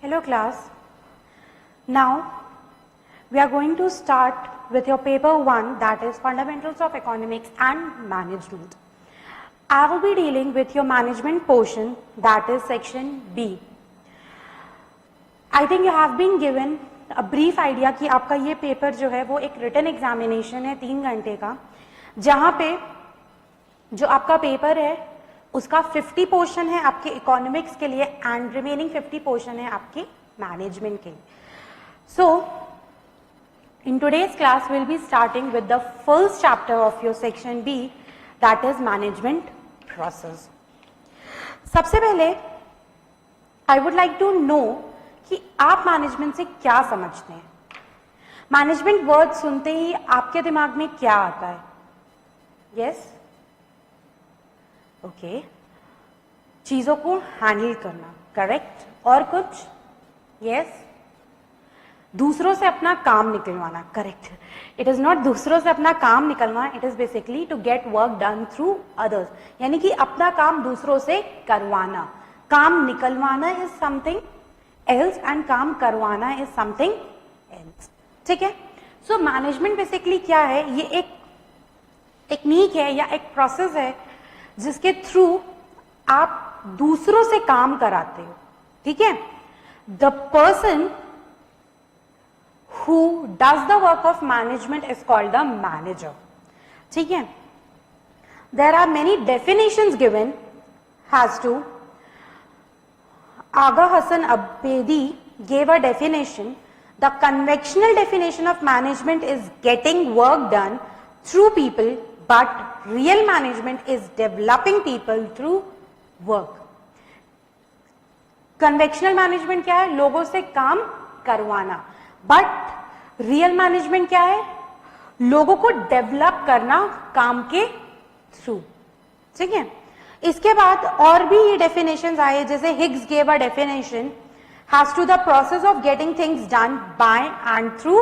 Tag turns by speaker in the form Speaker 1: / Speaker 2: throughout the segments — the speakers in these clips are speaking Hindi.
Speaker 1: Hello class. Now we are going to start with your paper 1, that is Fundamentals of Economics and Management. I will be dealing with your management portion, that is section B. I think you have been given a brief idea कि आपका ये पेपर जो है वो एक written examination है 3 घंटे का, जहाँ पे जो आपका पेपर है उसका 50 पोर्शन है आपके इकोनॉमिक्स के लिए एंड रिमेनिंग 50 पोर्शन है आपके मैनेजमेंट के लिए. So in today's class will be starting with the first chapter of your section B, that is management process. सबसे पहले I would like to know कि आप मैनेजमेंट से क्या समझते हैं. मैनेजमेंट वर्ड सुनते ही आपके दिमाग में क्या आता है? यस, ओके, चीजों को हैंडल करना, करेक्ट. और कुछ? यस, दूसरों से अपना काम निकलवाना, करेक्ट. इट इज नॉट दूसरों से अपना काम निकलवाना, it is basically to get work done through others, यानी कि अपना काम दूसरों से करवाना. काम निकलवाना इज समथिंग एल्स एंड काम करवाना इज समथिंग एल्स. ठीक है. सो मैनेजमेंट बेसिकली क्या है? ये एक टेक्निक है या एक प्रोसेस है जिसके थ्रू आप दूसरों से काम कराते हो. ठीक है. The person who does the work of management is called the manager. ठीक है. There are many definitions given as to Aga Hassan Abedi gave a definition. The conventional definition of management is getting work done through people, but real management is developing people through work. Conventional management क्या है? लोगों से काम करवाना. बट रियल मैनेजमेंट क्या है? लोगों को डेवलप करना काम के थ्रू. ठीक है. इसके बाद और भी ये डेफिनेशंस आए, जैसे Higgs gave a definition has to the process of getting things done by and through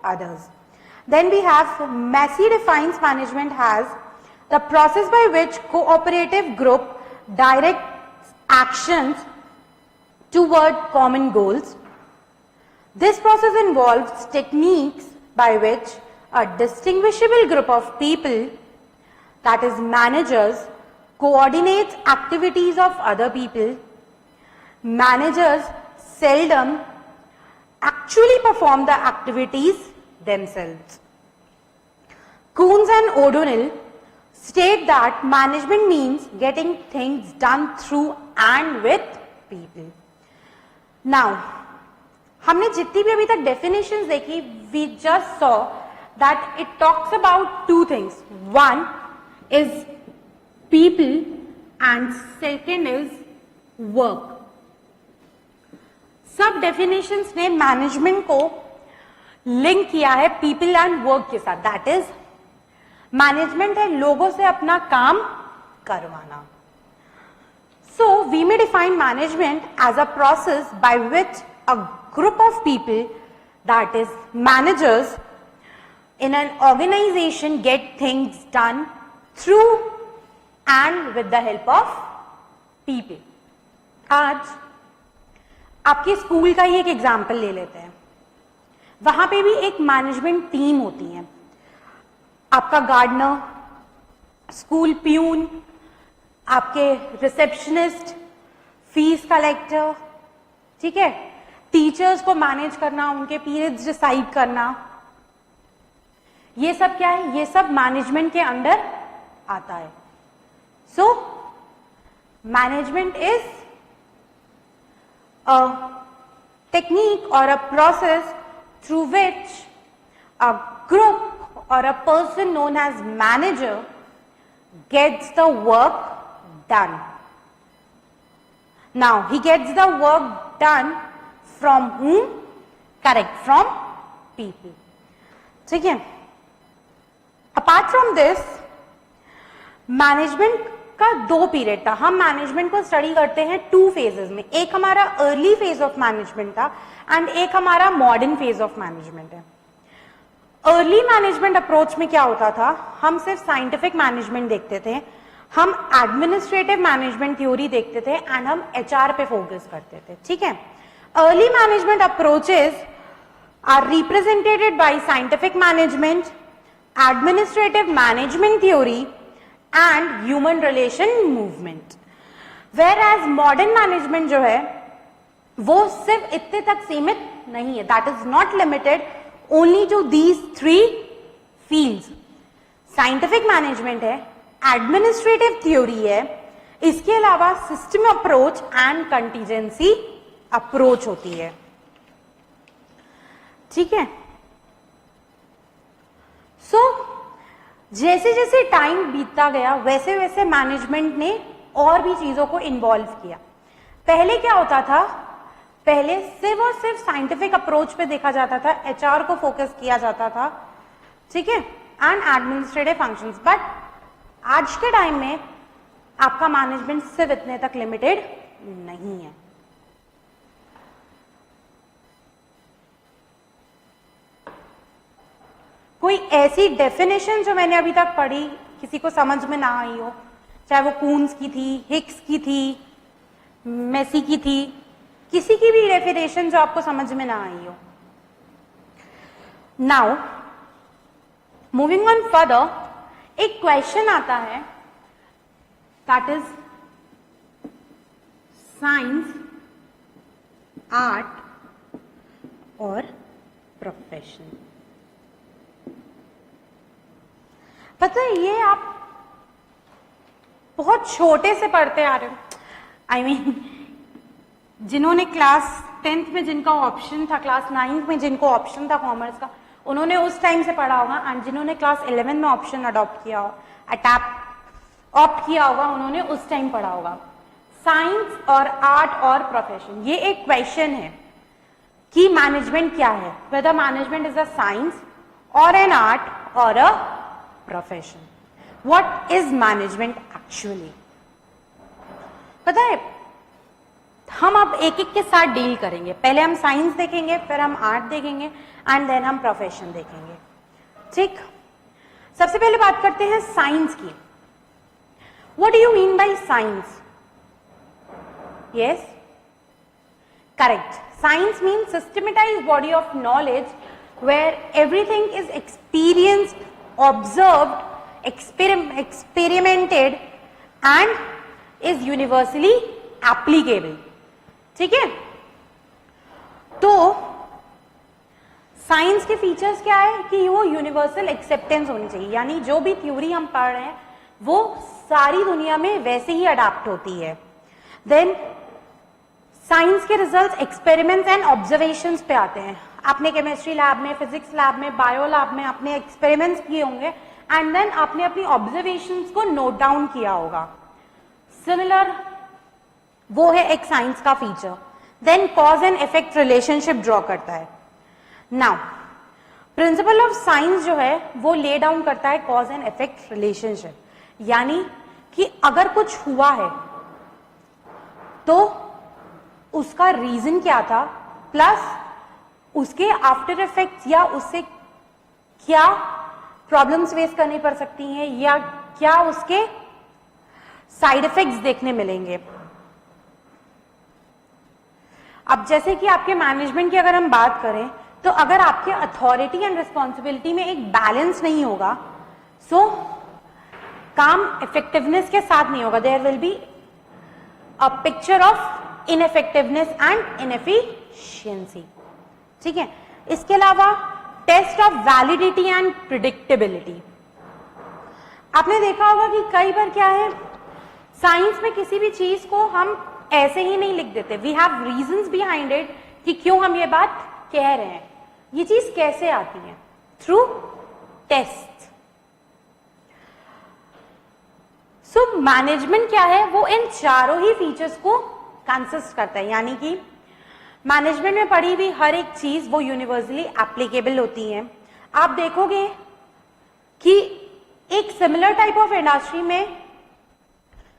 Speaker 1: others. Then we have Massey defines management as the process by which cooperative group directs actions toward common goals. This process involves techniques by which a distinguishable group of people, that is managers, coordinates activities of other people. Managers seldom actually perform the activities themselves. Coons and O'Donnell state that management means getting things done through and with people. Now, हमने जितनी भी अभी तक डेफिनेशंस देखी, we just saw that it talks about two things. One is people and second is work. सब डेफिनेशंस ने मैनेजमेंट को लिंक किया है पीपल एंड वर्क के साथ. दैट इज मैनेजमेंट है लोगों से अपना काम करवाना. So we may define management as a process by which a group of people, that is managers in an organization, get things done through and with the help of people. आज आपके स्कूल का ही एक एग्जाम्पल ले लेते हैं. वहां पे भी एक मैनेजमेंट टीम होती है. आपका गार्डनर, स्कूल प्यून, आपके रिसेप्शनिस्ट, फीस कलेक्टर, ठीक है, टीचर्स को मैनेज करना, उनके पीरियड्स डिसाइड करना, ये सब क्या है? ये सब मैनेजमेंट के अंडर आता है. So management is a technique or a process through which a group or a person known as manager gets the work done. Now, he gets the work done from whom? Correct, from people. ठीक है. Apart from this, मैनेजमेंट का 2 पीरियड था. हम मैनेजमेंट को स्टडी करते हैं 2 फेजेस में. एक हमारा अर्ली फेज ऑफ मैनेजमेंट था एंड एक हमारा मॉडर्न फेज ऑफ मैनेजमेंट है. अर्ली मैनेजमेंट अप्रोच में क्या होता था? हम सिर्फ साइंटिफिक मैनेजमेंट देखते थे, हम एडमिनिस्ट्रेटिव मैनेजमेंट थ्योरी देखते थे एंड हम एचआर पे फोकस करते थे. ठीक है. Early management approaches are represented by scientific management, administrative management theory and human relation movement. Whereas modern management जो है वो सिर्फ इतने तक सीमित नहीं है. That is not limited only to these three fields. Scientific management है, administrative theory है, इसके अलावा system approach and contingency approach होती है. ठीक है. सो जैसे जैसे टाइम बीतता गया वैसे वैसे मैनेजमेंट ने और भी चीजों को इन्वॉल्व किया. पहले क्या होता था, पहले सिर्फ और सिर्फ साइंटिफिक अप्रोच पे देखा जाता था, एचआर को फोकस किया जाता था, ठीक है, एंड एडमिनिस्ट्रेटिव फंक्शंस. बट आज के टाइम में आपका मैनेजमेंट सिर्फ इतने तक लिमिटेड नहीं है. कोई ऐसी डेफिनेशन जो मैंने अभी तक पढ़ी किसी को समझ में ना आई हो, चाहे वो कून्स की थी, हिक्स की थी, मेसी की थी, किसी की भी डेफिनेशन जो आपको समझ में ना आई हो. नाउ मूविंग ऑन फर्दर, एक क्वेश्चन आता है, दैट इज साइंस, आर्ट और प्रोफेशन. पता है ये आप बहुत छोटे से पढ़ते आ रहे हो. आई मीन जिन्होंने क्लास 10th में जिनका ऑप्शन था, क्लास 9th में जिनको ऑप्शन था कॉमर्स का, उन्होंने उस टाइम से पढ़ा होगा. एंड जिन्होंने क्लास 11 में ऑप्शन ऑप्ट किया होगा, उन्होंने उस टाइम पढ़ा होगा. साइंस और आर्ट और प्रोफेशन, ये एक क्वेश्चन है कि मैनेजमेंट क्या है, whether management is a science और एन आर्ट और a profession. What is management actually? पता है हम अब एक एक के साथ डील करेंगे. पहले हम साइंस देखेंगे, फिर हम आर्ट देखेंगे एंड देन हम प्रोफेशन देखेंगे. ठीक, सबसे पहले बात करते हैं साइंस की. What do you mean by science? Yes, correct. Science means systematised body of knowledge where everything is experienced, observed, experimented and is universally applicable. ठीक है. तो साइंस के फीचर्स क्या है कि वो यूनिवर्सल एक्सेप्टेंस होनी चाहिए, यानी जो भी थ्योरी हम पढ़ रहे हैं वो सारी दुनिया में वैसे ही अडॉप्ट होती है. देन साइंस के रिजल्ट्स एक्सपेरिमेंट्स एंड ऑब्जर्वेशंस पे आते हैं. आपने केमिस्ट्री लैब में, फिजिक्स लैब में, बायो लैब में आपने एक्सपेरिमेंट्स किए होंगे एंड देन आपने अपनी ऑब्जर्वेशंस को नोट डाउन किया होगा. सिमिलर वो है एक साइंस का feature. Then cause and effect relationship draw करता है. नाउ प्रिंसिपल ऑफ साइंस जो है वो ले डाउन करता है कॉज एंड इफेक्ट रिलेशनशिप, यानी कि अगर कुछ हुआ है तो उसका रीजन क्या था, प्लस उसके आफ्टर इफेक्ट्स या उससे क्या प्रॉब्लम्स फेस करनी पड़ सकती हैं या क्या उसके साइड इफेक्ट्स देखने मिलेंगे. अब जैसे कि आपके मैनेजमेंट की अगर हम बात करें तो अगर आपके अथॉरिटी एंड रिस्पॉन्सिबिलिटी में एक बैलेंस नहीं होगा, सो काम इफेक्टिवनेस के साथ नहीं होगा. There will be a picture of ineffectiveness and inefficiency. ठीक है. इसके अलावा test of validity and predictability. आपने देखा होगा कि कई बार क्या है, साइंस में किसी भी चीज को हम ऐसे ही नहीं लिख देते. We have reasons behind it कि क्यों हम ये बात कह रहे हैं. ये चीज कैसे आती है? Through test. सो मैनेजमेंट क्या है, वो इन चारों ही फीचर्स को कंसिस्ट करता है, यानी कि मैनेजमेंट में पढ़ी हुई हर एक चीज वो यूनिवर्सली एप्लीकेबल होती है. आप देखोगे कि एक सिमिलर टाइप ऑफ इंडस्ट्री में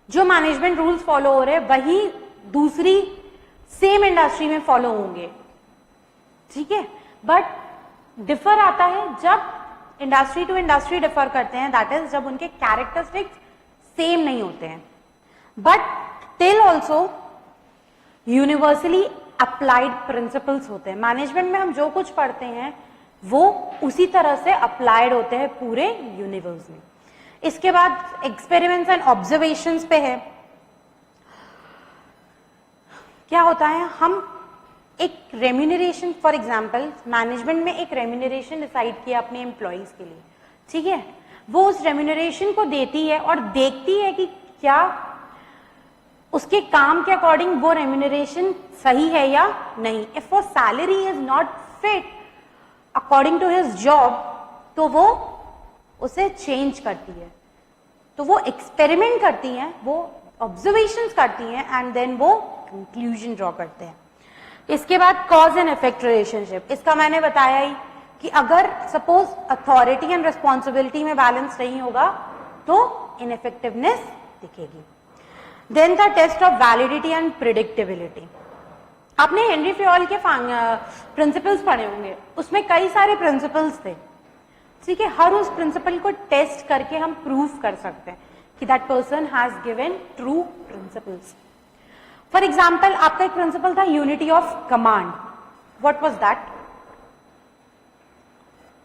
Speaker 1: जो मैनेजमेंट रूल्स फॉलो हो रहे हैं वही दूसरी सेम इंडस्ट्री में फॉलो होंगे. ठीक है. बट डिफर आता है जब इंडस्ट्री टू इंडस्ट्री डिफर करते हैं, दैट इज जब उनके कैरेक्टरिस्टिक्स सेम नहीं होते हैं. But till also universally applied principles होते हैं। मैनेजमेंट में हम जो कुछ पढ़ते हैं वो उसी तरह से अप्लाइड होते हैं पूरे यूनिवर्स में। इसके बाद एक्सपेरिमेंट्स एंड ऑब्जर्वेशंस पे है। क्या होता है, हम एक रेम्यूनरेशन, फॉर एग्जांपल मैनेजमेंट में एक रेम्यूनरेशन डिसाइड किया अपने एम्प्लॉइज के लिए, ठीक है, वो उस रेम्यूनरेशन को देती है और देखती है कि क्या उसके काम के अकॉर्डिंग वो रेम्यूनरेशन सही है या नहीं। इफ वो salary is not fit according to his job तो वो उसे चेंज करती है। तो वो एक्सपेरिमेंट करती हैं, वो ऑब्जर्वेशंस करती हैं एंड देन वो कंक्लूजन ड्रॉ करते हैं। इसके बाद कॉज एंड इफेक्ट रिलेशनशिप, इसका मैंने बताया ही कि अगर सपोज अथॉरिटी एंड रिस्पॉन्सिबिलिटी में बैलेंस नहीं होगा तो इनइफेक्टिवनेस दिखेगी। Then the test of validity and predictability. आपने हेनरी फ्योल के प्रिंसिपल्स पढ़े होंगे, उसमें कई सारे प्रिंसिपल्स थे, ठीक है। हर उस प्रिंसिपल को टेस्ट करके हम प्रूव कर सकते हैं कि that person has given true principles. For example आपका एक प्रिंसिपल था unity of command. What was that?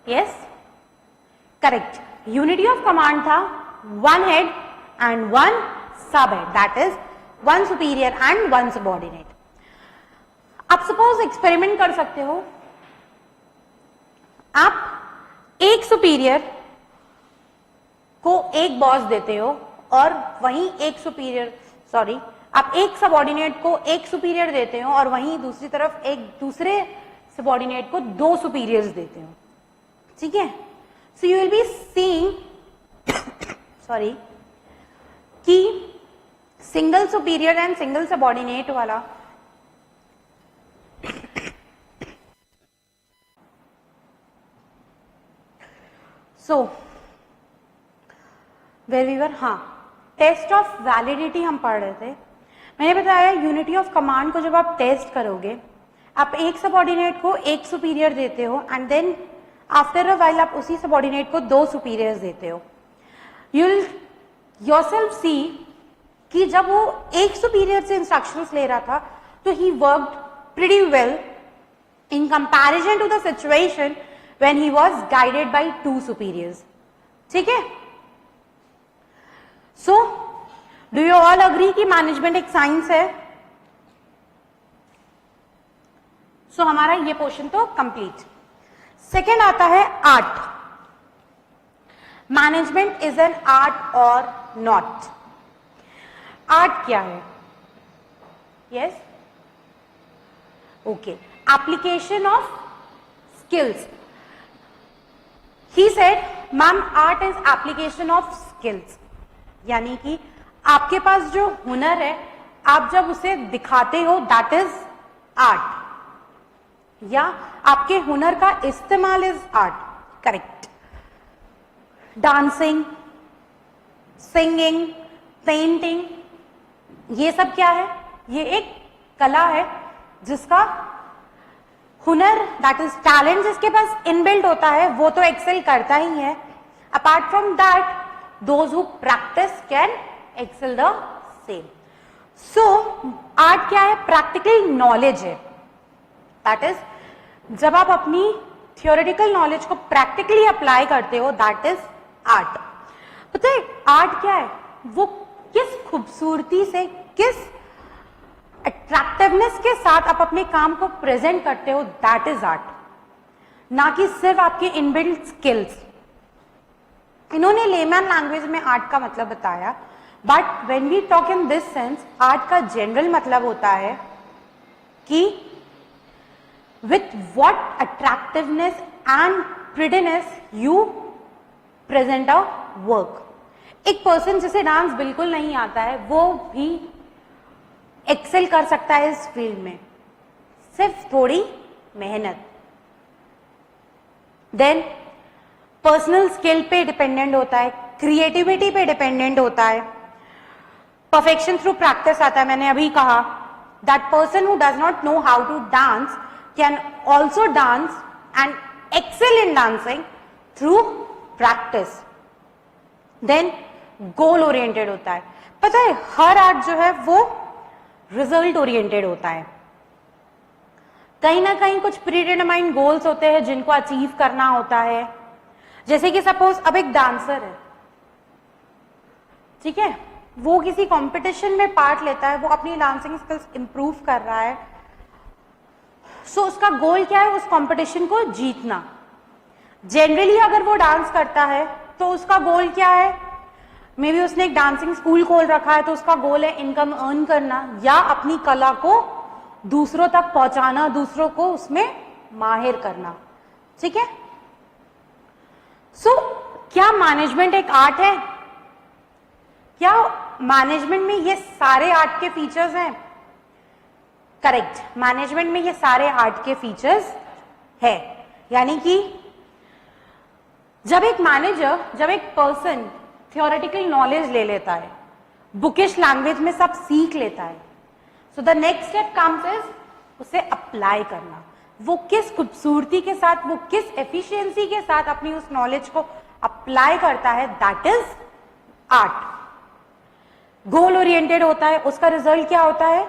Speaker 1: Yes, correct. Unity of command था वन हेड एंड वन सब head, that is one superior and one subordinate. आप सपोज एक्सपेरिमेंट कर सकते हो, आप एक सुपीरियर को एक बॉस देते हो और वहीं एक सुपीरियर, सॉरी, आप एक सबऑर्डिनेट को एक सुपीरियर देते हो और वहीं दूसरी तरफ एक दूसरे सबऑर्डिनेट को दो सुपीरियर्स देते हो, ठीक है। So you will be seeing sorry कि single superior and single subordinate वाला सो वेयर वी वर, हाँ, टेस्ट ऑफ वैलिडिटी हम पढ़ रहे थे। मैंने बताया यूनिटी ऑफ कमांड को जब आप टेस्ट करोगे, आप एक सबऑर्डिनेट को एक सुपीरियर देते हो and then after a while आप उसी सबऑर्डिनेट को दो सुपीरियर्स देते हो। यू विल योरसेल्फ सी कि जब वो एक सुपीरियर से इंस्ट्रक्शंस ले रहा था तो he worked pretty well in comparison to the situation when he was guided by two superiors, ठीक है। So do you all agree कि मैनेजमेंट एक साइंस है? सो हमारा ये पोर्शन तो कंप्लीट। सेकेंड आता है art. Management is an art और नॉट? आर्ट क्या है? Yes, okay, application of skills. He said ma'am art is application of skills, यानी कि आपके पास जो हुनर है आप जब उसे दिखाते हो दैट इज आर्ट, या आपके हुनर का इस्तेमाल is art, correct. Dancing, singing, painting, ये सब क्या है? ये एक कला है जिसका हुनर, दैट इज टैलेंट, जिसके पास इनबिल्ट होता है वो तो एक्सेल करता ही है। Apart from that those who practice can excel the same. So art क्या है? प्रैक्टिकल नॉलेज है, दैट इज जब आप अपनी थियोरेटिकल नॉलेज को प्रैक्टिकली अप्लाई करते हो, दैट इज आर्ट। पता है आर्ट क्या है? वो किस खूबसूरती से, किस अट्रैक्टिवनेस के साथ आप अपने काम को प्रेजेंट करते हो, दैट इज आर्ट, ना कि सिर्फ आपके इनबिल्ट स्किल्स। इन्होंने लेमैन लैंग्वेज में आर्ट का मतलब बताया, but when we talk in this sense, art का जनरल मतलब होता है कि with what attractiveness and prettiness you present a work. एक पर्सन जिसे डांस बिल्कुल नहीं आता है वो भी एक्सेल कर सकता है इस फील्ड में, सिर्फ थोड़ी मेहनत। देन पर्सनल स्किल पे डिपेंडेंट होता है, क्रिएटिविटी पे डिपेंडेंट होता है, परफेक्शन थ्रू प्रैक्टिस आता है। मैंने अभी कहा that person who does not know how to dance can also dance and excel in dancing through practice. Then goal oriented होता है। पता है हर आर्ट जो है वो रिजल्ट ओरिएंटेड होता है, कहीं ना कहीं कुछ प्रीडिटरमाइंड गोल्स होते हैं जिनको अचीव करना होता है। जैसे कि सपोज अब एक डांसर है, ठीक है, वो किसी कंपटीशन में पार्ट लेता है, वो अपनी डांसिंग स्किल्स इंप्रूव कर रहा है, सो उसका गोल क्या है, उस कंपटीशन को जीतना। जनरली अगर वो डांस करता है तो उसका गोल क्या है, मे बी उसने एक डांसिंग स्कूल खोल रखा है तो उसका गोल है इनकम अर्न करना या अपनी कला को दूसरों तक पहुंचाना, दूसरों को उसमें माहिर करना, ठीक है। सो क्या मैनेजमेंट एक आर्ट है? क्या मैनेजमेंट में ये सारे आर्ट के फीचर्स हैं? करेक्ट, मैनेजमेंट में ये सारे आर्ट के फीचर्स है। यानी कि जब एक मैनेजर, जब एक पर्सन थियोरेटिकल नॉलेज ले लेता है, बुकिश लैंग्वेज में सब सीख लेता है, so the next step comes is उसे अप्लाई करना। वो किस खूबसूरती के साथ, वो किस एफिशिएंसी के साथ अपनी उस नॉलेज को अप्लाई करता है, that is art. Goal oriented होता है, उसका रिजल्ट क्या होता है,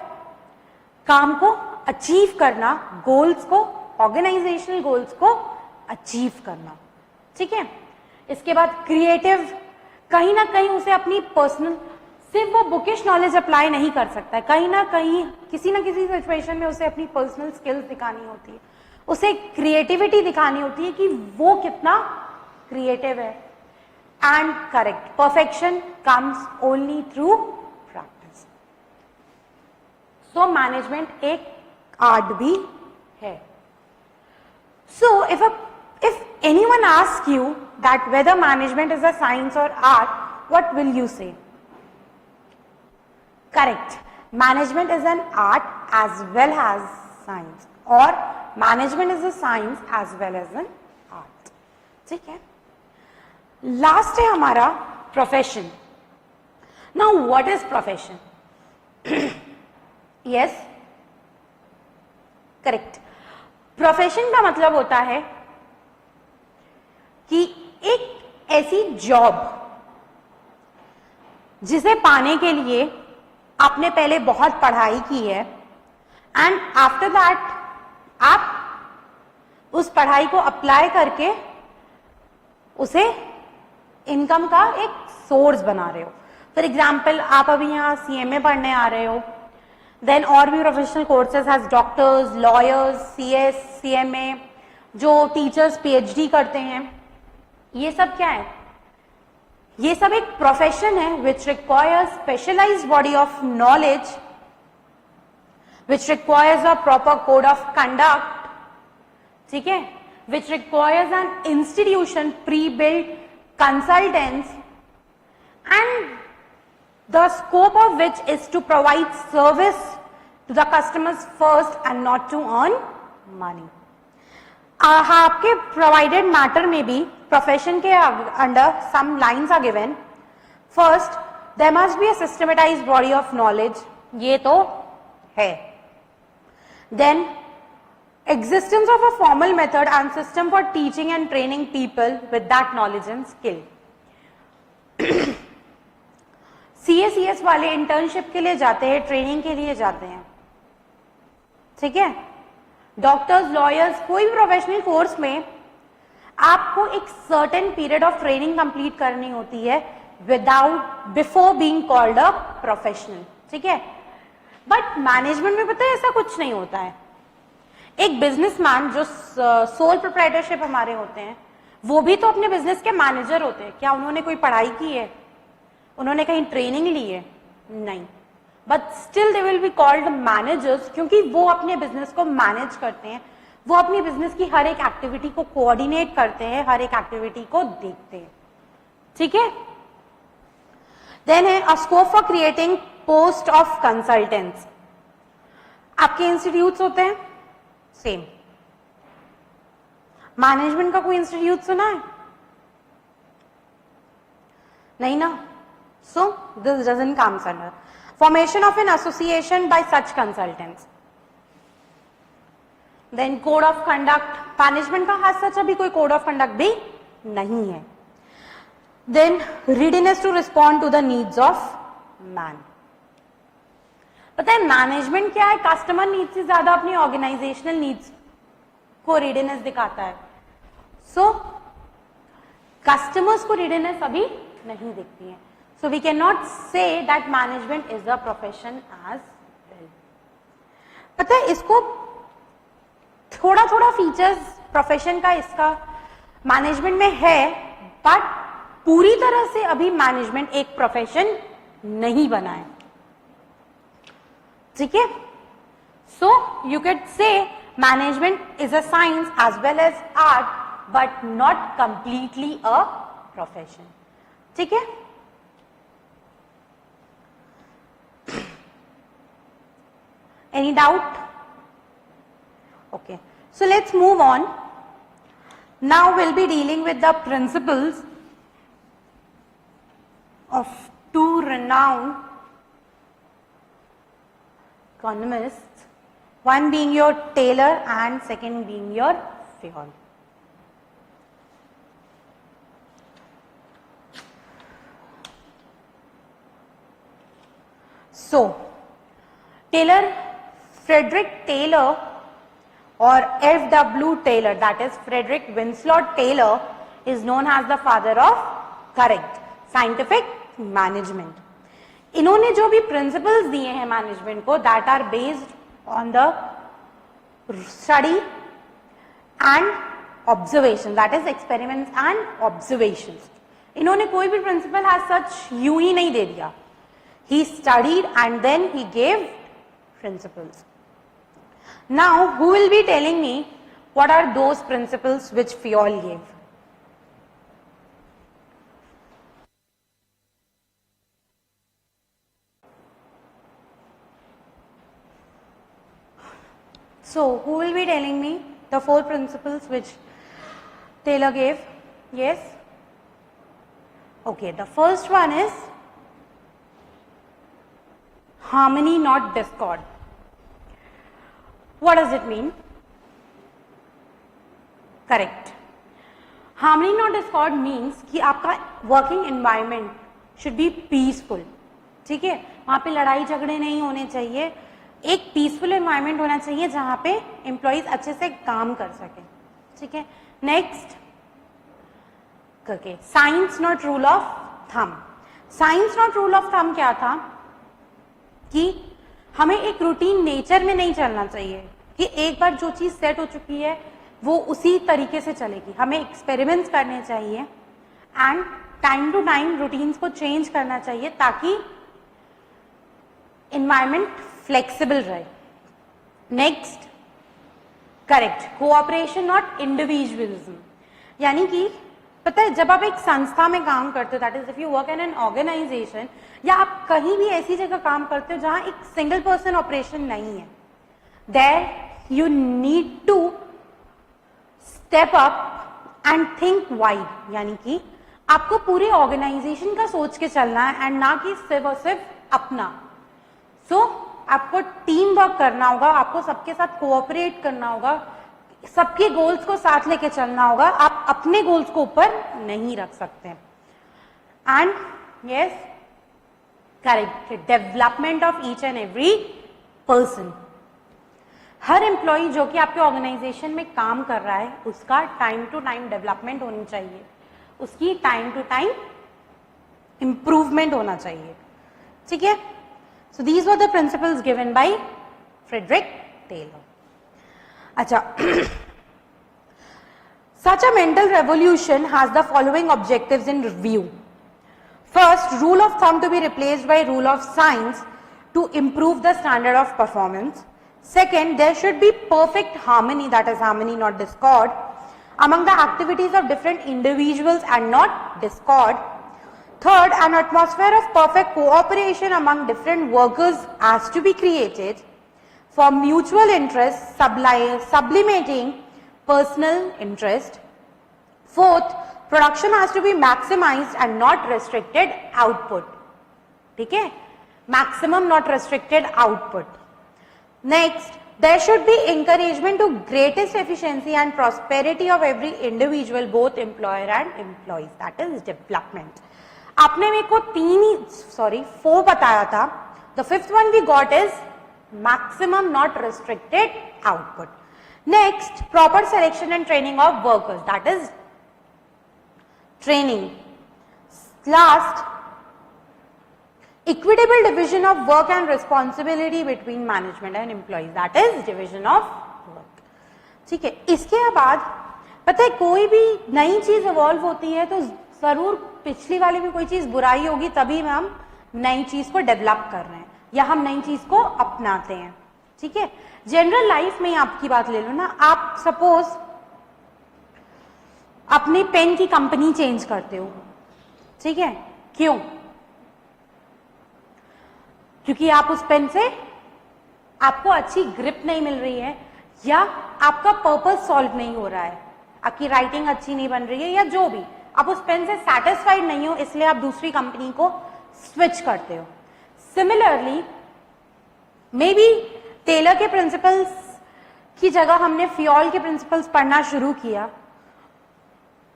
Speaker 1: काम को अचीव करना, गोल्स को, ऑर्गेनाइजेशनल गोल्स को अचीव करना, ठीक है। इसके बाद क्रिएटिव, कहीं ना कहीं उसे अपनी पर्सनल, सिर्फ वो बुकिश नॉलेज अप्लाई नहीं कर सकता है, कहीं ना कहीं किसी ना किसी सिचुएशन में उसे अपनी पर्सनल स्किल्स दिखानी होती है, उसे क्रिएटिविटी दिखानी होती है कि वो कितना क्रिएटिव है। And correct, perfection comes only through practice. So management एक आर्ट भी है। सो if anyone asks you that whether management is a science or art, what will you say? Correct, management is an art as well as science, or management is a science as well as an art, ठीक है। लास्ट है हमारा profession. Now what is profession? Yes, correct, profession का मतलब होता है कि एक ऐसी जॉब जिसे पाने के लिए आपने पहले बहुत पढ़ाई की है, एंड आफ्टर दैट आप उस पढ़ाई को अप्लाई करके उसे इनकम का एक सोर्स बना रहे हो। फॉर एग्जाम्पल, आप अभी यहाँ CMA पढ़ने आ रहे हो, देन और भी professional courses has doctors, lawyers, CS, CMA, जो टीचर्स PhD करते हैं, ये सब क्या है? ये सब एक प्रोफेशन है which requires specialised body of knowledge, which requires a proper code of conduct, ठीक है, which requires an institution, pre built consultants, and the scope of which is to provide service to the customers first and not to earn money. आपके provided matter में भी profession के under some lines are given. First, there must be a systematized body of knowledge, ये तो है. Then existence of a formal method and system for teaching and training people with that knowledge and skill. CACS वाले इंटर्नशिप के लिए जाते हैं, ट्रेनिंग के लिए जाते हैं, ठीक है। डॉक्टर्स, लॉयर्स, कोई भी प्रोफेशनल कोर्स में आपको एक certain period of training complete करनी होती है before being called a professional, ठीक है। बट मैनेजमेंट में पता है ऐसा कुछ नहीं होता है। एक बिजनेसमैन जो सोल प्रोप्राइटरशिप हमारे होते हैं, वो भी तो अपने बिजनेस के मैनेजर होते हैं। क्या उन्होंने कोई पढ़ाई की है? उन्होंने कहीं ट्रेनिंग ली है? नहीं, but still they will be called managers, क्योंकि वो अपने बिजनेस को मैनेज करते हैं, वो अपनी बिजनेस की हर एक एक्टिविटी को कोऑर्डिनेट करते हैं, हर एक एक्टिविटी को देखते हैं, ठीक है। देन है a scope for creating post of consultants. आपके इंस्टीट्यूट्स होते हैं सेम। मैनेजमेंट का कोई इंस्टीट्यूट सुना है? नहीं ना? So this doesn't comes under formation of an association by such consultants. Then code of conduct, management का हाथ सच अभी कोई कोड ऑफ कंडक्ट भी नहीं है। Then readiness to respond to the needs of man. पता है मैनेजमेंट क्या है, कस्टमर नीड्स से ज्यादा अपनी ऑर्गेनाइजेशनल नीड्स को रेडीनेस दिखाता है. सो कस्टमर्स को रेडीनेस अभी नहीं दिखती है. So we can not say that management is a profession as well. पता है इसको थोड़ा थोड़ा फीचर्स प्रोफेशन का इसका मैनेजमेंट में है, बट पूरी तरह से अभी मैनेजमेंट एक प्रोफेशन नहीं बना है. ठीक है. So you can say management is a science as well as art, but not completely a profession. ठीक है. Any doubt? Okay, so let's move on. Now we'll be dealing with the principles of two renowned economists, one being your Taylor and second being your Fayol. So, Taylor, Frederick Taylor or F.W. Taylor, that is Frederick Winslow Taylor, is known as the father of correct scientific management. इन्होंने जो भी प्रिंसिपल्स दिए हैं मैनेजमेंट को, that are based on the study and observation, that is experiments and observations. इन्होंने कोई भी प्रिंसिपल एज सच यूं ही नहीं दे दिया. He studied and then he gave principles. Now, who will be telling me what are those principles which Fayol gave? So, who will be telling me the four principles which Taylor gave? Yes? Okay, the first one is harmony, not discord. What does it mean? Correct. Harmony not discord means कि आपका working environment should be peaceful. ठीक है, वहां पे लड़ाई झगड़े नहीं होने चाहिए. एक peaceful environment होना चाहिए जहां पे employees अच्छे से काम कर सके. ठीक है. Next, करके science not rule of thumb. Science not rule of thumb क्या था कि हमें एक रूटीन नेचर में नहीं चलना चाहिए कि एक बार जो चीज सेट हो चुकी है वो उसी तरीके से चलेगी. हमें एक्सपेरिमेंट्स करने चाहिए and time to time routines को चेंज करना चाहिए ताकि एनवायरमेंट फ्लेक्सिबल रहे. Next, correct, cooperation not individualism. यानी कि पता है जब आप एक संस्था में काम करते हो, that is if you work in an organisation, या आप कहीं भी ऐसी जगह काम करते हो जहां एक सिंगल पर्सन ऑपरेशन नहीं है, there you need to step up and think wide. यानी कि आपको पूरे ऑर्गेनाइजेशन का सोच के चलना है एंड ना कि सिर्फ और सिर्फ अपना. सो आपको टीम वर्क करना होगा, आपको सबके साथ कोऑपरेट करना होगा, सबके गोल्स को साथ लेके चलना होगा. आप अपने गोल्स को ऊपर नहीं रख सकते. And yes, correct, development of each and every person. हर एम्प्लॉय जो कि आपके ऑर्गेनाइजेशन में काम कर रहा है उसका टाइम टू टाइम डेवलपमेंट होनी चाहिए, उसकी टाइम टू टाइम इंप्रूवमेंट होना चाहिए. ठीक है. So these were the principles given by Frederick Taylor. अच्छा, such a mental revolution has the following objectives in review. First, rule of thumb to be replaced by rule of science to improve the standard of performance. Second, there should be perfect harmony, that is harmony not discord, among the activities of different individuals and not discord. Third, an atmosphere of perfect cooperation among different workers has to be created for mutual interest, sublimating personal interest. Fourth, production has to be maximized and not restricted output. ठीक है, maximum not restricted output. Next, there should be encouragement to greatest efficiency and prosperity of every individual, both employer and employees. That is development. आपने मेरे को 4 बताया था. The fifth one we got is maximum not restricted output. Next, proper selection and training of workers, that is training. Last, equitable division of work and responsibility between management and employees, that is division of work. ठीक है, इसके बाद पता है कोई भी नई चीज इवॉल्व होती है तो जरूर पिछली वाली भी कोई चीज बुराई होगी, तभी हम नई चीज को डेवलप कर रहे हैं या हम नई चीज को अपनाते हैं. ठीक है, जनरल लाइफ में आपकी बात ले लो ना, आप सपोज अपनी पेन की कंपनी चेंज करते हो. ठीक है, क्यों? क्योंकि आप उस पेन से आपको अच्छी ग्रिप नहीं मिल रही है या आपका पर्पस सॉल्व नहीं हो रहा है, आपकी राइटिंग अच्छी नहीं बन रही है या जो भी, आप उस पेन से सैटिस्फाइड नहीं हो, इसलिए आप दूसरी कंपनी को स्विच करते हो. सिमिलरली मे बी टेलर के प्रिंसिपल्स की जगह हमने फियोल के प्रिंसिपल्स पढ़ना शुरू किया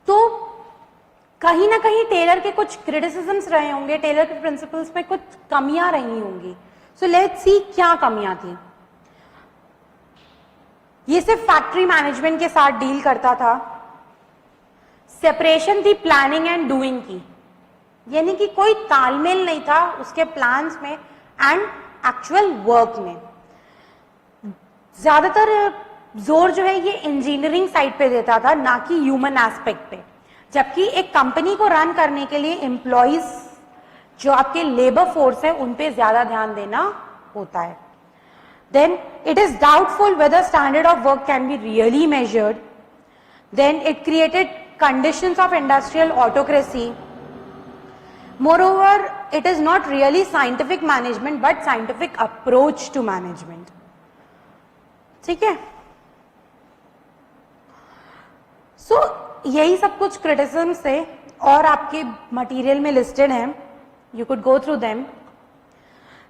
Speaker 1: तो कहीं ना कहीं टेलर के कुछ क्रिटिसिजम्स रहे होंगे, टेलर के प्रिंसिपल्स में कुछ कमियां रही होंगी. सो लेट्स सी क्या कमियां थी. ये सिर्फ फैक्ट्री मैनेजमेंट के साथ डील करता था. सेपरेशन थी प्लानिंग एंड डूइंग की, यानी कि कोई तालमेल नहीं था उसके प्लान्स में एंड एक्चुअल वर्क में. ज्यादातर जोर जो है ये इंजीनियरिंग साइड पे देता था, ना कि ह्यूमन एस्पेक्ट पे. जबकि एक कंपनी को रन करने के लिए एम्प्लॉइज जो आपके लेबर फोर्स है उन पे ज्यादा ध्यान देना होता है. Then it is doubtful whether standard of work can be really measured. Then it created conditions of industrial autocracy. Moreover, it is not really scientific management but scientific approach to management. ठीक है? So यही सब कुछ criticisms थे और आपके मटेरियल में लिस्टेड हैं. You could go through them.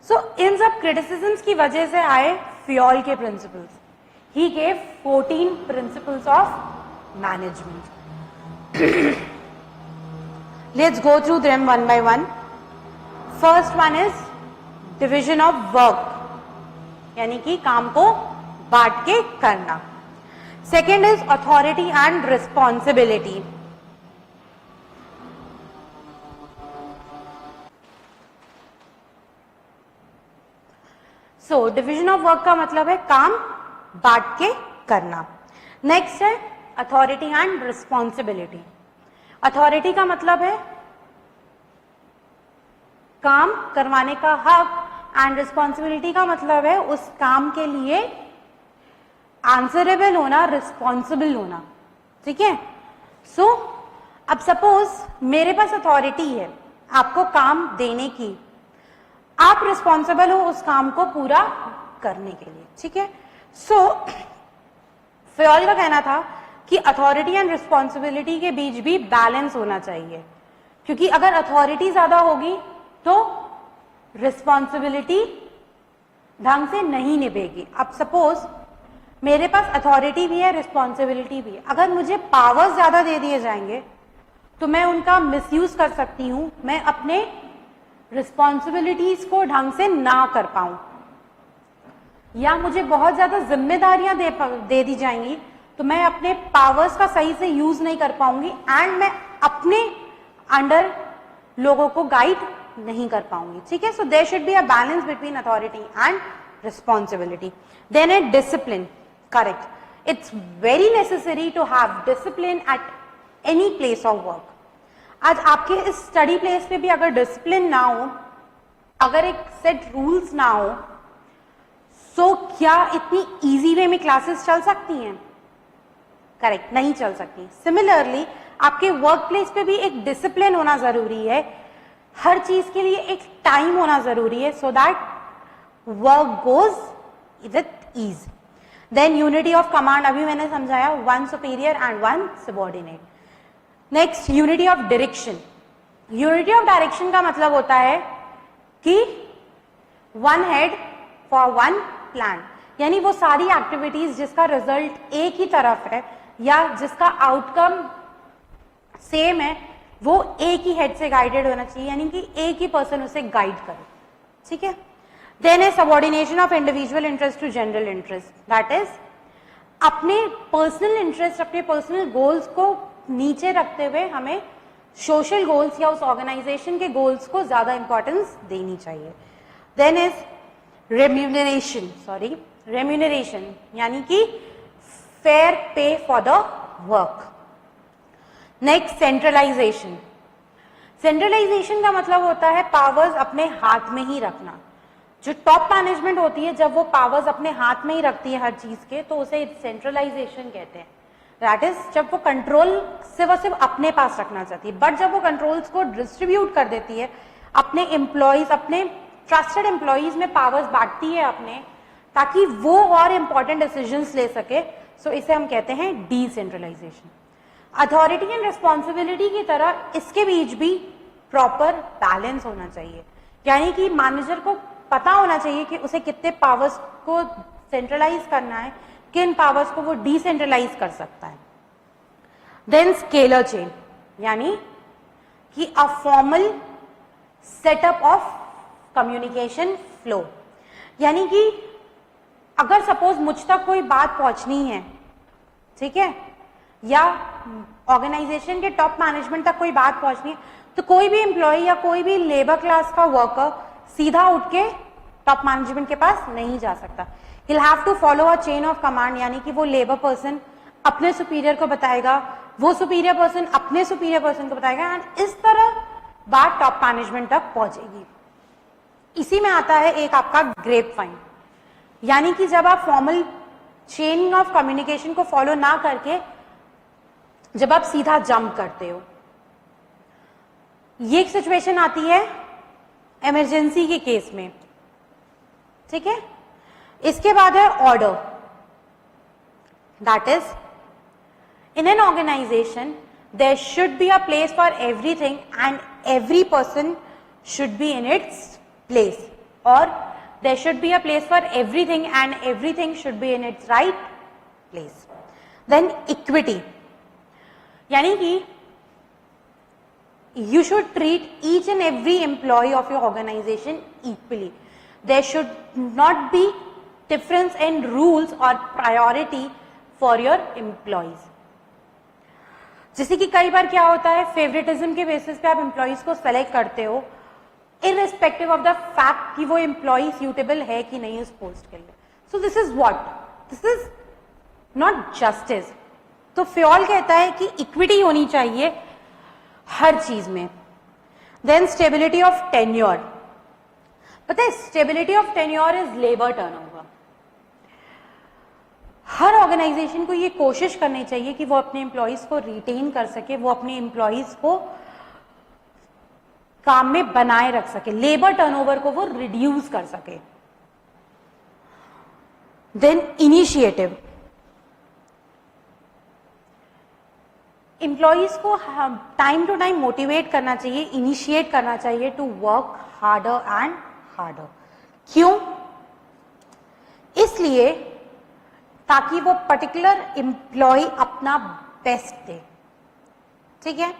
Speaker 1: So इन सब क्रिटिसिजम्स की वजह से आए फियोल के principles. He gave 14 principles of management. Let's go through them one by one. First one is division of work, यानी कि काम को बांट के करना. Second is authority and responsibility. So division of work का मतलब है काम बांट के करना. नेक्स्ट है अथॉरिटी एंड रिस्पॉन्सिबिलिटी. अथॉरिटी का मतलब है काम करवाने का हक एंड रिस्पॉन्सिबिलिटी का मतलब है उस काम के लिए आंसरेबल होना, रिस्पॉन्सिबल होना. ठीक है? सो अब सपोज मेरे पास अथॉरिटी है आपको काम देने की, आप रिस्पॉन्सिबल हो उस काम को पूरा करने के लिए. ठीक है? सो फियोल का कहना था कि अथॉरिटी एंड रिस्पॉन्सिबिलिटी के बीच भी बैलेंस होना चाहिए, क्योंकि अगर अथॉरिटी ज्यादा होगी तो रिस्पॉन्सिबिलिटी ढंग से नहीं निभेगी. अब सपोज मेरे पास अथॉरिटी भी है, रिस्पॉन्सिबिलिटी भी है, अगर मुझे पावर्स ज्यादा दे दिए जाएंगे तो मैं उनका मिसयूज कर सकती हूं, मैं अपने रिस्पॉन्सिबिलिटीज को ढंग से ना कर पाऊं, या मुझे बहुत ज्यादा जिम्मेदारियां दे दी जाएंगी तो मैं अपने पावर्स का सही से यूज नहीं कर पाऊंगी एंड मैं अपने अंडर लोगों को गाइड नहीं कर पाऊंगी. ठीक है? So there should be a balance between authority and responsibility. Then it discipline. Correct. It's very necessary to have discipline at any place of work. आज आपके इस स्टडी प्लेस पे भी अगर डिसिप्लिन ना हो, अगर एक सेट रूल्स ना हो, सो क्या इतनी इजी वे में क्लासेस चल सकती हैं? करेक्ट, नहीं चल सकती. सिमिलरली आपके वर्क प्लेस पे भी एक डिसिप्लिन होना जरूरी है, हर चीज के लिए एक टाइम होना जरूरी है, so that work goes with ease. Then unity of command, अभी मैंने समझाया, one superior and one subordinate. Next unity of direction. Unity of direction का मतलब होता है कि one head for one plan, यानी वो सारी एक्टिविटीज जिसका रिजल्ट एक ही तरफ है या जिसका आउटकम सेम है वो एक ही हेड से गाइडेड होना चाहिए, यानी कि एक ही पर्सन उसे गाइड करे. ठीक है? Then is subordination of individual interest to general interest, that is अपने पर्सनल इंटरेस्ट, अपने पर्सनल गोल्स को नीचे रखते हुए हमें सोशल गोल्स या उस ऑर्गेनाइजेशन के गोल्स को ज्यादा इंपॉर्टेंस देनी चाहिए. देन इज रेम्यूनरेशन यानी कि fair pay for the work. Next centralisation. Centralisation का मतलब होता है पावर्स अपने हाथ में ही रखना. जो टॉप मैनेजमेंट होती है जब वो पावर्स अपने हाथ में ही रखती है हर चीज के, तो उसे सेंट्रलाइजेशन कहते हैं. दैट इज जब वो कंट्रोल सिर्फ अपने पास रखना चाहती है, बट जब वो कंट्रोल्स को डिस्ट्रीब्यूट कर देती है अपने एम्प्लॉयज, अपने ट्रस्टेड एम्प्लॉयज में पावर्स बांटती है अपने, ताकि वो और इंपॉर्टेंट डिसीजंस ले सके, सो इसे हम कहते हैं डिसेंट्रलाइजेशन. अथॉरिटी एंड रिस्पॉन्सिबिलिटी की तरह इसके बीच भी प्रॉपर बैलेंस होना चाहिए. यानी कि मैनेजर को पता होना चाहिए कि उसे कितने पावर्स को सेंट्रलाइज करना है, किन पावर्स को वो डिसेंट्रलाइज कर सकता है. देन स्केलर चेन यानी कि a formal setup of communication flow. यानी कि अगर सपोज मुझ तक कोई बात पहुंचनी है, ठीक है, या ऑर्गेनाइजेशन के टॉप मैनेजमेंट तक कोई बात पहुंचनी है, तो कोई भी एम्प्लॉय या कोई भी लेबर क्लास का वर्कर सीधा उठ के टॉप मैनेजमेंट के पास नहीं जा सकता. He'll have to follow a chain of command, यानी कि वो लेबर पर्सन अपने सुपीरियर को बताएगा, वो सुपीरियर पर्सन अपने सुपीरियर पर्सन को बताएगा, एंड इस तरह बात टॉप मैनेजमेंट तक पहुंचेगी. इसी में आता है एक आपका ग्रेप वाइन, यानी कि जब आप फॉर्मल चेन ऑफ कम्युनिकेशन को फॉलो ना करके जब आप सीधा जंप करते हो. ये एक सिचुएशन आती है इमरजेंसी के केस में, ठीक है. इसके बाद है order. That is in an organisation there should be a place for everything and every person should be in its place, और there should be a place for everything and everything should be in its right place. Then equity यानी कि you should treat each and every employee of your organization equally. There should not be difference in rules or priority for your employees. जैसे कि कई बार क्या होता है, फेवरेटिज्म के बेसिस पे आप एम्प्लॉइज को सेलेक्ट करते हो इररिस्पेक्टिव ऑफ द फैक्ट कि वो एम्प्लॉय सूटेबल है कि नहीं उस पोस्ट के लिए. So this is what, this is not justice. तो फ्योल कहता है कि इक्विटी होनी चाहिए हर चीज में. Then stability of tenure. पता है stability of tenure is labour turnover. हर ऑर्गेनाइजेशन को ये कोशिश करनी चाहिए कि वो अपने एम्प्लॉइज को रिटेन कर सके, वो अपने एम्प्लॉइज को काम में बनाए रख सके, लेबर टर्नओवर को वो रिड्यूस कर सके. Then initiative. एम्प्लॉइज को टाइम टू टाइम मोटिवेट करना चाहिए, इनिशिएट करना चाहिए to work harder and harder. क्यों? इसलिए ताकि वो पर्टिकुलर एम्प्लॉय अपना बेस्ट दे. ठीक है.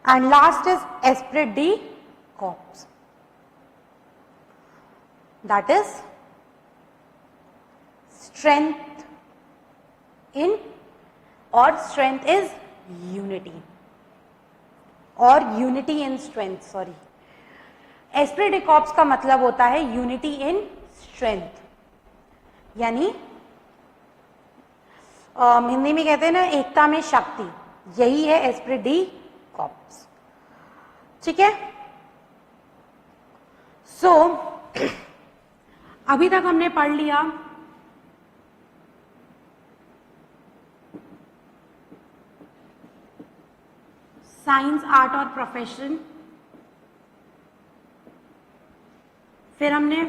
Speaker 1: And last is esprit de corps. That is strength in, और स्ट्रेंथ इज यूनिटी, और unity in strength. Sorry, esprit de corps का मतलब होता है यूनिटी इन स्ट्रेंथ. यानी हिंदी में कहते हैं ना एकता में शक्ति, यही है एस्पिरिट डी कॉर्प्स. ठीक है. सो अभी तक हमने पढ़ लिया साइंस, आर्ट और प्रोफेशन. फिर हमने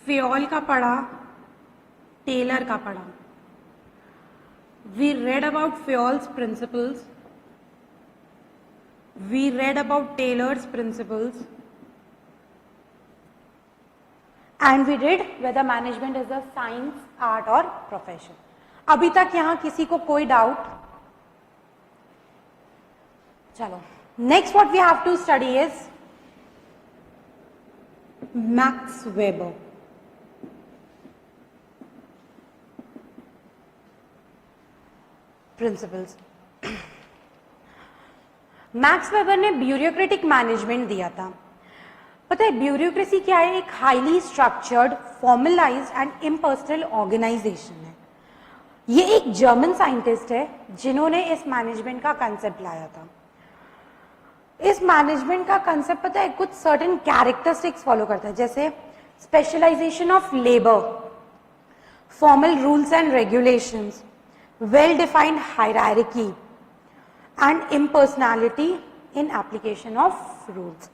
Speaker 1: फ्योल का पढ़ा, टेलर का पढ़ा. We read about Fayol's principles, we read about Taylor's principles, and we did whether management is a science, art और प्रोफेशन. अभी तक यहां किसी को कोई डाउट? चलो, next what we have to study is Max Weber. Principles. Max Weber ने ब्यूरोक्रेटिक मैनेजमेंट दिया था। पता है ब्यूरोक्रेसी क्या है? एक highly structured, formalised and impersonal organisation है। ये एक जर्मन साइंटिस्ट है जिन्होंने इस मैनेजमेंट का कंसेप्ट लाया था। इस मैनेजमेंट का कंसेप्ट पता है कुछ सर्टेन कैरेक्टरिस्टिक्स फॉलो करता है, जैसे specialisation of labour, formal rules and regulations, well defined hierarchy and impersonality in application of rules.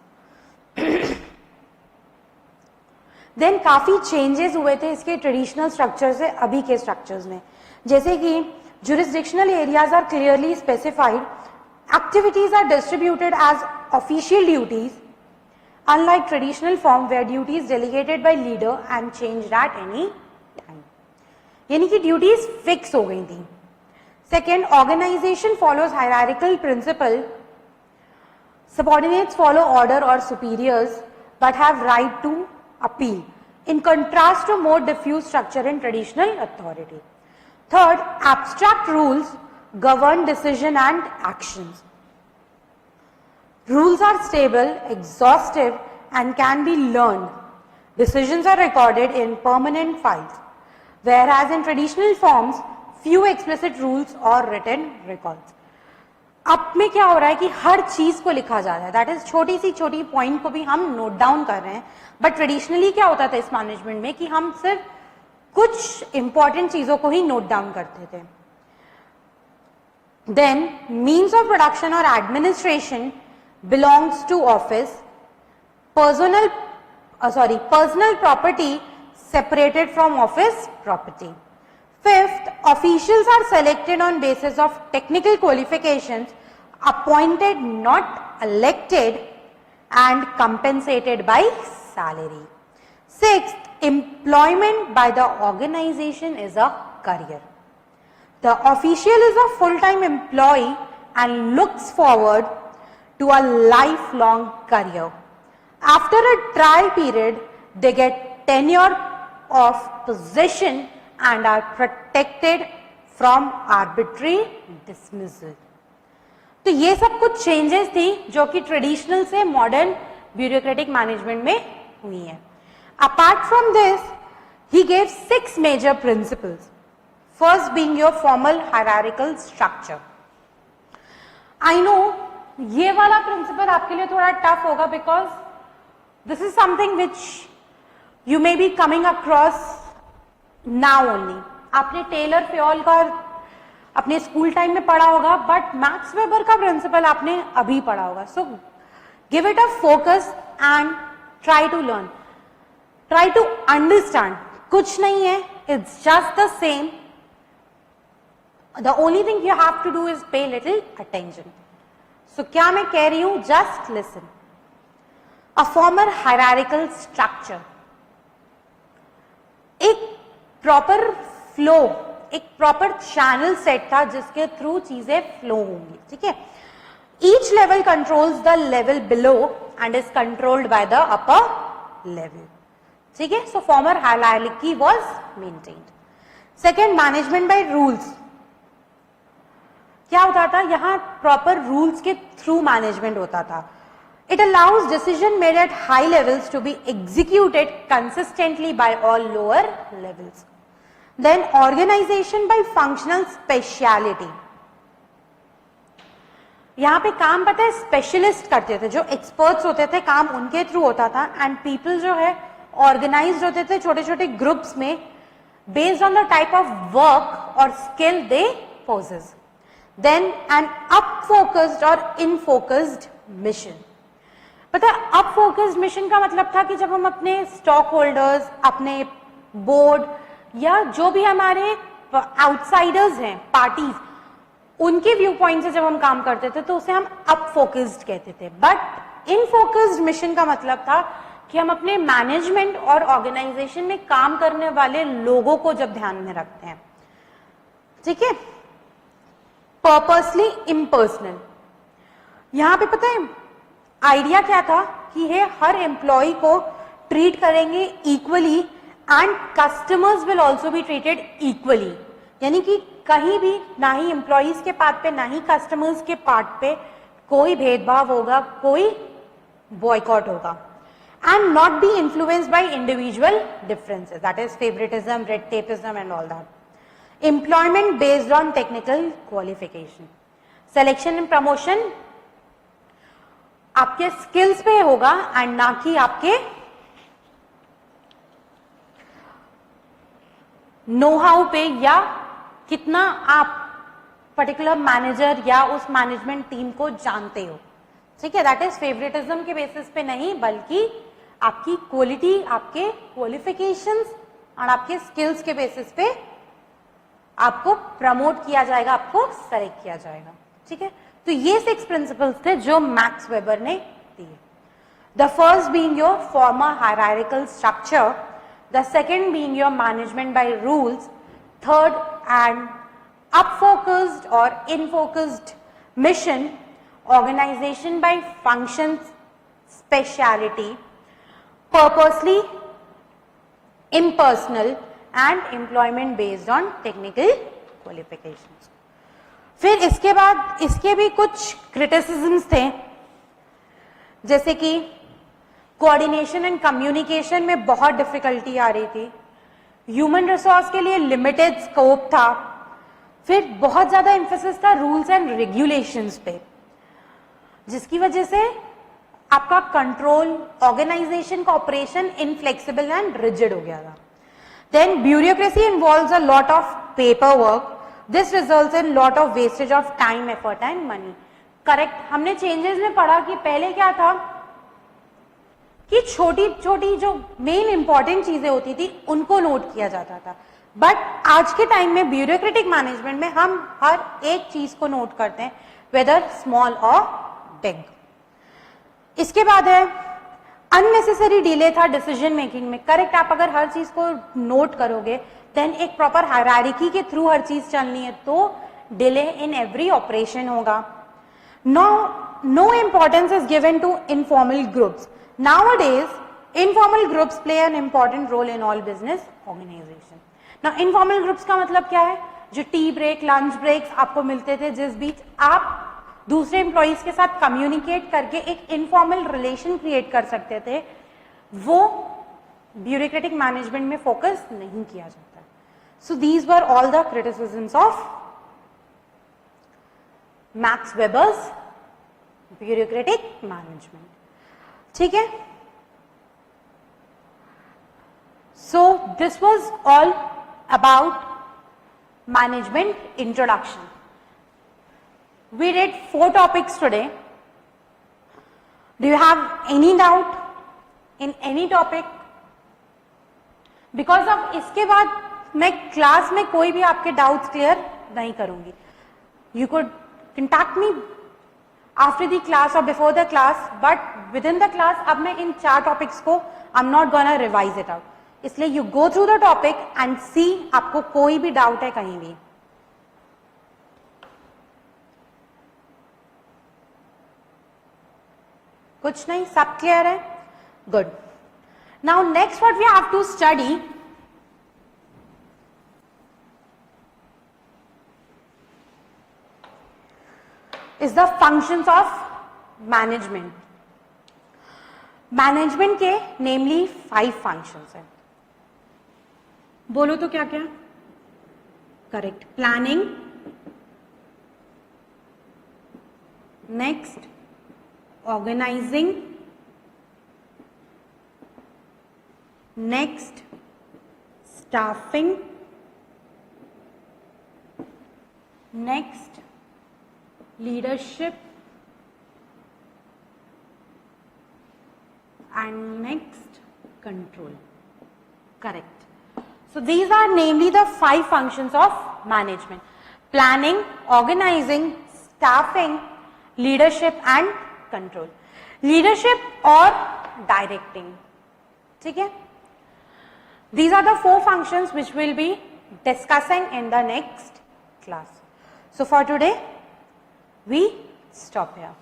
Speaker 1: Then काफी चेंजेस हुए थे इसके ट्रेडिशनल स्ट्रक्चर से अभी के स्ट्रक्चर्स में, जैसे कि jurisdictional areas are clearly specified, activities are distributed as official duties, unlike traditional form where duties delegated by leader and changed at any time. यानी कि ड्यूटीज फिक्स हो गई थी। Second, organisation follows hierarchical principle, subordinates follow order or superiors but have right to appeal, in contrast to more diffuse structure in traditional authority. Third, abstract rules govern decision and actions. Rules are stable, exhaustive and can be learned. Decisions are recorded in permanent files, whereas in traditional forms, few explicit rules or written records. अब में क्या हो रहा है कि हर चीज को लिखा जा रहा है, दैट इज छोटी सी छोटी पॉइंट को भी हम नोट डाउन कर रहे हैं। बट ट्रेडिशनली क्या होता था इस मैनेजमेंट में कि हम सिर्फ कुछ इंपॉर्टेंट चीजों को ही नोट डाउन करते थे। देन मीन्स ऑफ प्रोडक्शन और administration belongs to office, personal property separated from office property. Fifth, officials are selected on basis of technical qualifications, appointed not elected, and compensated by salary. Sixth, employment by the organization is a career. The official is a full-time employee and looks forward to a lifelong career. After a trial period, they get tenure of position and are protected from arbitrary dismissal. तो ये सब कुछ चेंजेस थी जो कि ट्रेडिशनल से मॉडर्न ब्यूरोक्रेटिक मैनेजमेंट में हुई है। Apart from this, he gave 6 major principles, first being your formal hierarchical structure. I know ये वाला प्रिंसिपल आपके लिए थोड़ा टफ होगा because this is something which you may be coming across now only. आपने टेलर फ्योल का अपने स्कूल टाइम में पढ़ा होगा, बट मैक्स वेबर का प्रिंसिपल आपने अभी पढ़ा होगा। So give it a focus and try to learn, try to understand. कुछ नहीं है, it's just the same. The only thing you have to do is pay little attention. So क्या मैं कह रही हूं, just listen. A formal hierarchical structure, एक प्रॉपर फ्लो, एक प्रॉपर चैनल सेट था जिसके थ्रू चीजें फ्लो होंगी, ठीक है। Each level controls the level below and is controlled by the upper level, ठीक है। So formal hierarchy was maintained. Second, management by rules. क्या होता था, यहां प्रॉपर रूल्स के थ्रू मैनेजमेंट होता था। It allows decision made at high levels to be executed consistently by all lower levels. Then organization by functional speciality. यहाँ पे काम पता है स्पेशलिस्ट करते थे, जो एक्सपर्ट्स होते थे काम उनके थ्रू होता था, एंड पीपल जो है ऑर्गेनाइज्ड होते थे छोटे छोटे ग्रुप्स में based on the type of work और skill they possess. Then an up focused और इन फोकस्ड मिशन. पता है अप फोकस्ड मिशन का मतलब था कि जब हम अपने स्टॉक होल्डर्स, अपने बोर्ड या जो भी हमारे आउटसाइडर्स हैं, पार्टीज, उनके व्यू पॉइंट से जब हम काम करते थे तो उसे हम अप फोकस्ड कहते थे. बट इन फोकस्ड मिशन का मतलब था कि हम अपने मैनेजमेंट और ऑर्गेनाइजेशन में काम करने वाले लोगों को जब ध्यान में रखते हैं, ठीक है. Purposely impersonal. यहां पे पता है आइडिया क्या था कि ये हर एम्प्लॉय को ट्रीट करेंगे equally and customers will also be treated equally, यानी कि कहीं भी ना ही एम्प्लॉइज के पार्ट पे ना ही कस्टमर्स के पार्ट पे कोई भेदभाव होगा, कोई बॉयकॉट होगा, and not be influenced by individual differences, that is favoritism, red tapeism and all that. Employment based on technical qualification. Selection and promotion आपके skills पे होगा and ना कि आपके know how पे या कितना आप पर्टिकुलर मैनेजर या उस मैनेजमेंट टीम को जानते हो, ठीक है. दैट इज फेवरेटिज्म के बेसिस पे नहीं, बल्कि आपकी क्वालिटी, आपके क्वालिफिकेशंस और आपके स्किल्स के बेसिस पे आपको प्रमोट किया जाएगा, आपको सेलेक्ट किया जाएगा, ठीक है. तो ये 6 प्रिंसिपल्स थे जो मैक्स वेबर ने दिए. The first being your formal hierarchical structure, the second being your management by rules, third and up focused or in focused mission, organization by functions, speciality, purposely impersonal and employment based on technical qualifications. फिर इसके बाद इसके भी कुछ criticisms थे, जैसे कि कोऑर्डिनेशन एंड कम्युनिकेशन में बहुत डिफिकल्टी आ रही थी, ह्यूमन रिसोर्स के लिए लिमिटेड स्कोप था, फिर बहुत ज्यादा एम्फेसिस था रूल्स एंड रेगुलेशंस पे, जिसकी वजह से आपका कंट्रोल, ऑर्गेनाइजेशन का ऑपरेशन इनफ्लेक्सिबल एंड रिजिड हो गया था. Then bureaucracy involves a lot of paper work, this results in lot of wastage of time, effort and money. Correct, हमने चेंजेस में पढ़ा कि पहले क्या था कि छोटी छोटी जो मेन इंपॉर्टेंट चीजें होती थी उनको नोट किया जाता था, बट आज के टाइम में ब्यूरोक्रेटिक मैनेजमेंट में हम हर एक चीज को नोट करते हैं, वेदर स्मॉल और बिग. इसके बाद है अननेसेसरी डिले था डिसीजन मेकिंग में. करेक्ट, आप अगर हर चीज को नोट करोगे देन एक प्रॉपर हायरार्की के थ्रू हर चीज चलनी है तो डिले इन एवरी ऑपरेशन होगा. No importance is given to informal groups. Nowadays informal groups play an important role in all business organisation. ना इनफॉर्मल ग्रुप्स का मतलब क्या है, जो टी ब्रेक, लंच ब्रेक्स आपको मिलते थे, जिस बीच आप दूसरे एम्प्लॉइज के साथ कम्युनिकेट करके एक इनफॉर्मल रिलेशन क्रिएट कर सकते थे, वो ब्यूरोक्रेटिक मैनेजमेंट में फोकस नहीं किया जाता. सो these were all the criticisms of max Weber's bureaucratic management. ठीक है, so this was all about management introduction. We did 4 topics today. Do you have any doubt in any topic? Because of इसके बाद मैं क्लास में कोई भी आपके डाउट्स क्लियर नहीं करूंगी. You could contact me after the class or before the class, but within the class अब मैं इन 4 टॉपिक्स को I'm not gonna revise it out. इसलिए you go through the topic and see आपको कोई भी डाउट है कहीं भी. कुछ नहीं, सब क्लियर है. Good. Now next what we have to study is the functions of management. Management के नेमली 5 फंक्शंस हैं. बोलो तो क्या क्या? Correct, planning, next organising, next staffing, next leadership and next control. Correct. So these are namely the 5 functions of management: planning, organizing, staffing, leadership and control. Leadership or directing. ठीक है? These are the 4 functions which we'll be discussing in the next class. So for today we stop here.